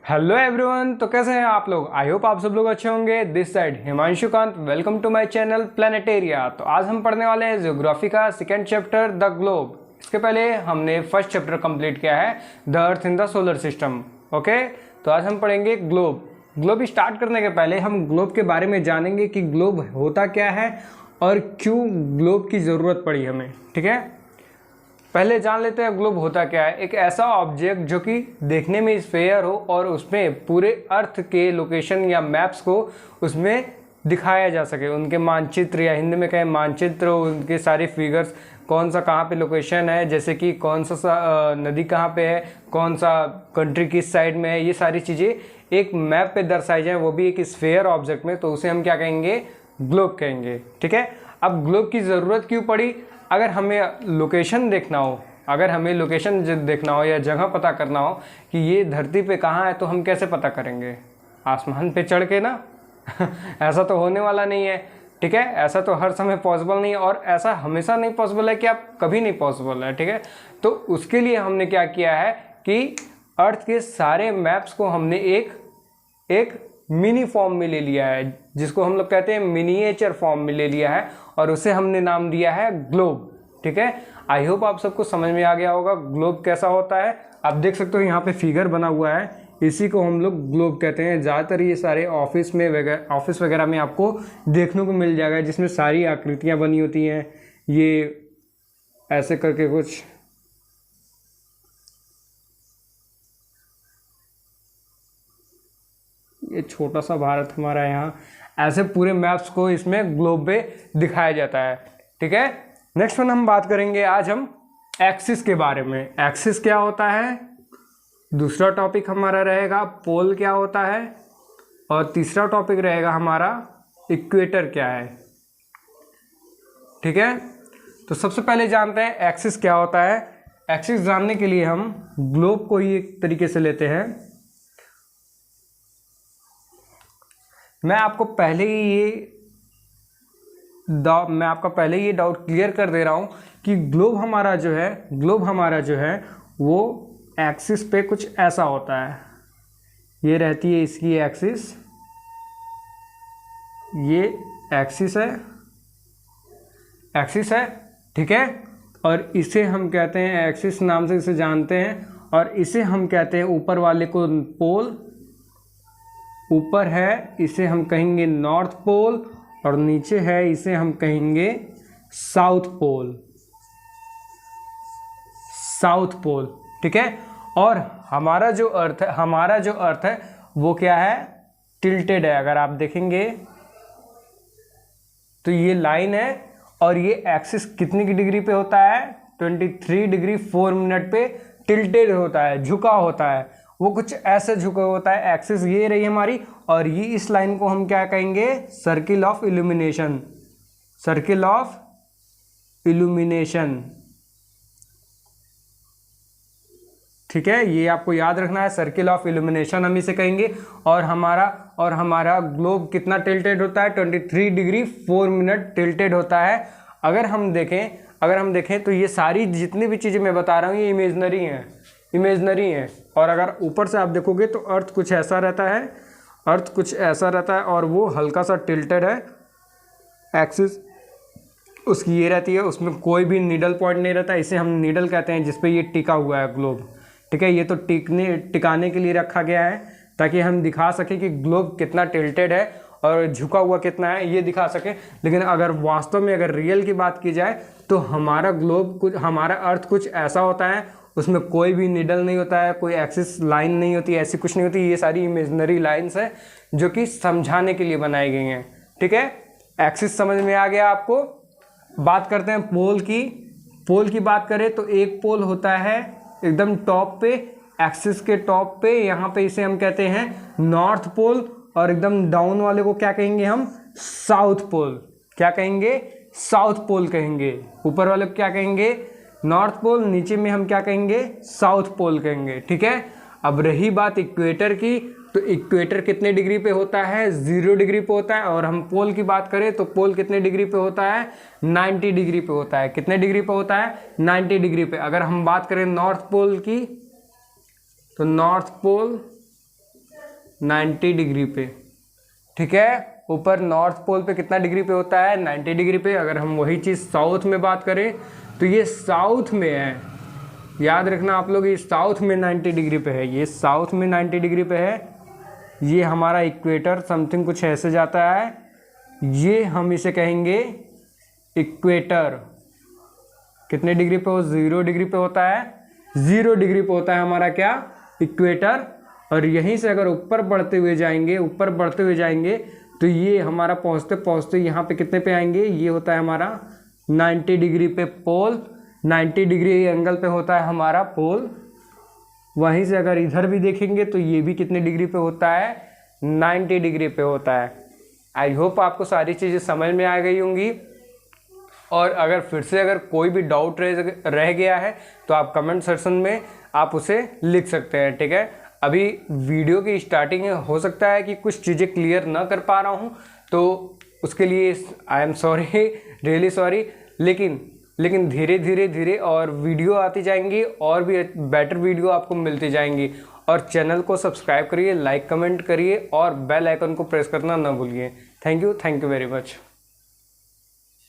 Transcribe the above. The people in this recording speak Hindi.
हेलो एवरीवन, तो कैसे हैं आप लोग। आई होप आप सब लोग अच्छे होंगे। This side Himanshu Kant, welcome to my channel Planetaria. तो आज हम पढ़ने वाले हैं ज्योग्राफी का सेकंड चैप्टर द ग्लोब। इसके पहले हमने फर्स्ट चैप्टर कंप्लीट किया है the earth in the solar system. Okay, तो आज हम पढ़ेंगे ग्लोब। ग्लोब स्टार्ट करने के पहले हम ग्लोब के बारे में जानेंगे कि ग्लोब होता क्या है और क्यों ग्लोब की ज़रूरत पड़ी हमें। ठीक है, पहले जान लेते हैं ग्लोब होता क्या है। एक ऐसा ऑब्जेक्ट जो कि देखने में स्फेयर हो और उसमें पूरे अर्थ के लोकेशन या मैप्स को उसमें दिखाया जा सके, उनके मानचित्र या हिंदी में कहें मानचित्र, उनके सारे फिगर्स, कौन सा कहाँ पे लोकेशन है, जैसे कि कौन सा नदी कहाँ पे है, कौन सा कंट्री किस साइड में है, ये सारी चीज़ें एक मैप पे दर्शाई जाए, वो भी एक स्फेयर ऑब्जेक्ट में, तो उसे हम क्या कहेंगे, ग्लोब कहेंगे। ठीक है, अब ग्लोब की ज़रूरत क्यों पड़ी। अगर हमें लोकेशन देखना हो, अगर हमें लोकेशन देखना हो या जगह पता करना हो कि ये धरती पे कहाँ है, तो हम कैसे पता करेंगे, आसमान पे चढ़ के ना। ऐसा तो होने वाला नहीं है। ठीक है, ऐसा तो हर समय पॉसिबल नहीं है और ऐसा हमेशा नहीं पॉसिबल है कि आप कभी नहीं पॉसिबल है। ठीक है, तो उसके लिए हमने क्या किया है कि अर्थ के सारे मैप्स को हमने एक मिनी फॉर्म में ले लिया है, जिसको हम लोग कहते हैं मिनिएचर फॉर्म में ले लिया है और उसे हमने नाम दिया है ग्लोब। ठीक है, आई होप आप सबको समझ में आ गया होगा ग्लोब कैसा होता है। आप देख सकते हो यहाँ पे फिगर बना हुआ है, इसी को हम लोग ग्लोब कहते हैं। ज़्यादातर ये सारे ऑफिस वगैरह में आपको देखने को मिल जाएगा, जिसमें सारी आकृतियाँ बनी होती हैं, ये ऐसे करके कुछ। ये छोटा सा भारत हमारा, यहाँ ऐसे पूरे मैप्स को इसमें ग्लोब पे दिखाया जाता है। ठीक है, नेक्स्ट वन हम बात करेंगे आज हम एक्सिस के बारे में। एक्सिस क्या होता है, दूसरा टॉपिक हमारा रहेगा पोल क्या होता है, और तीसरा टॉपिक रहेगा हमारा इक्वेटर क्या है। ठीक है, तो सबसे पहले जानते हैं एक्सिस क्या होता है। एक्सिस जानने के लिए हम ग्लोब को ही एक तरीके से लेते हैं। मैं आपका पहले ही ये डाउट क्लियर कर दे रहा हूँ कि ग्लोब हमारा जो है वो एक्सिस पे कुछ ऐसा होता है। ये रहती है इसकी एक्सिस, ये एक्सिस है। ठीक है, और इसे हम कहते हैं, एक्सिस नाम से इसे जानते हैं, और इसे हम कहते हैं ऊपर वाले को पोल। ऊपर है इसे हम कहेंगे नॉर्थ पोल, और नीचे है इसे हम कहेंगे साउथ पोल। ठीक है, और हमारा जो अर्थ है वो क्या है, टिल्टेड है। अगर आप देखेंगे तो ये लाइन है और ये एक्सिस कितनी की डिग्री पे होता है, 23 डिग्री 4 मिनट पे टिल्टेड होता है, झुका होता है। वो कुछ ऐसे झुका होता है। एक्सिस ये रही हमारी, और ये इस लाइन को हम क्या कहेंगे, सर्किल ऑफ इल्यूमिनेशन। ठीक है, ये आपको याद रखना है, सर्किल ऑफ इल्यूमिनेशन हम इसे कहेंगे। और हमारा ग्लोब कितना टिल्टेड होता है, 23 डिग्री 4 मिनट टिल्टेड होता है। अगर हम देखें तो ये सारी जितनी भी चीज़ें मैं बता रहा हूँ ये इमेजनरी हैं। और अगर ऊपर से आप देखोगे तो अर्थ कुछ ऐसा रहता है और वो हल्का सा टिल्टेड है। एक्सिस उसकी ये रहती है, उसमें कोई भी नीडल पॉइंट नहीं रहता, इसे हम नीडल कहते हैं, जिस पे ये टिका हुआ है ग्लोब। ठीक है, ये तो टिकाने के लिए रखा गया है ताकि हम दिखा सकें कि ग्लोब कितना टिल्टेड है और झुका हुआ कितना है, ये दिखा सके। लेकिन अगर वास्तव में अगर रियल की बात की जाए तो हमारा अर्थ कुछ ऐसा होता है, उसमें कोई भी निडल नहीं होता है, कोई एक्सिस लाइन नहीं होती, ऐसी कुछ नहीं होती। ये सारी इमेजनरी लाइंस है जो कि समझाने के लिए बनाई गई हैं। ठीक है, एक्सिस समझ में आ गया आपको। बात करते हैं पोल की बात करें तो एक पोल होता है एकदम टॉप पे, एक्सिस के टॉप पे, यहाँ पे इसे हम कहते हैं नॉर्थ पोल, और एकदम डाउन वाले को क्या कहेंगे हम, साउथ पोल। क्या कहेंगे, साउथ पोल कहेंगे। ऊपर वाले को क्या कहेंगे, नॉर्थ पोल, नीचे में हम क्या कहेंगे, साउथ पोल कहेंगे। ठीक है, अब रही बात इक्वेटर की, तो इक्वेटर कितने डिग्री पे होता है, 0 डिग्री पे होता है। और हम पोल की बात करें तो पोल कितने डिग्री पे होता है, 90 डिग्री पे होता है। कितने डिग्री पे होता है, 90 डिग्री पे। अगर हम बात करें नॉर्थ पोल की, तो नॉर्थ पोल 90 डिग्री पे, ठीक है। ऊपर नॉर्थ पोल पे कितना डिग्री पे होता है, 90 डिग्री पे। अगर हम वही चीज़ साउथ में बात करें तो ये साउथ में है, याद रखना आप लोग, ये साउथ में 90 डिग्री पे है, ये साउथ में 90 डिग्री पे है। ये हमारा इक्वेटर समथिंग कुछ ऐसे जाता है, ये हम इसे कहेंगे इक्वेटर। कितने डिग्री पे हो, 0 डिग्री पे होता है, 0 डिग्री पे होता है हमारा क्या, इक्वेटर। और यहीं से अगर ऊपर बढ़ते हुए जाएंगे, ऊपर बढ़ते हुए जाएंगे तो ये हमारा पहुँचते पहुँचते यहाँ पे कितने पे आएंगे, ये होता है हमारा 90 डिग्री पे पोल, 90 डिग्री एंगल पे होता है हमारा पोल। वहीं से अगर इधर भी देखेंगे तो ये भी कितने डिग्री पे होता है, 90 डिग्री पे होता है। आई होप आपको सारी चीज़ें समझ में आ गई होंगी। और अगर फिर से अगर कोई भी डाउट रह गया है तो आप कमेंट सेक्शन में आप उसे लिख सकते हैं, ठीक है। अभी वीडियो की स्टार्टिंग में हो सकता है कि कुछ चीज़ें क्लियर ना कर पा रहा हूँ, तो उसके लिए I am sorry, really sorry. लेकिन धीरे धीरे और वीडियो आती जाएंगी और भी बेटर वीडियो आपको मिलती जाएंगी। और चैनल को सब्सक्राइब करिए, लाइक कमेंट करिए और बेल आइकन को प्रेस करना ना भूलिए। Thank you very much.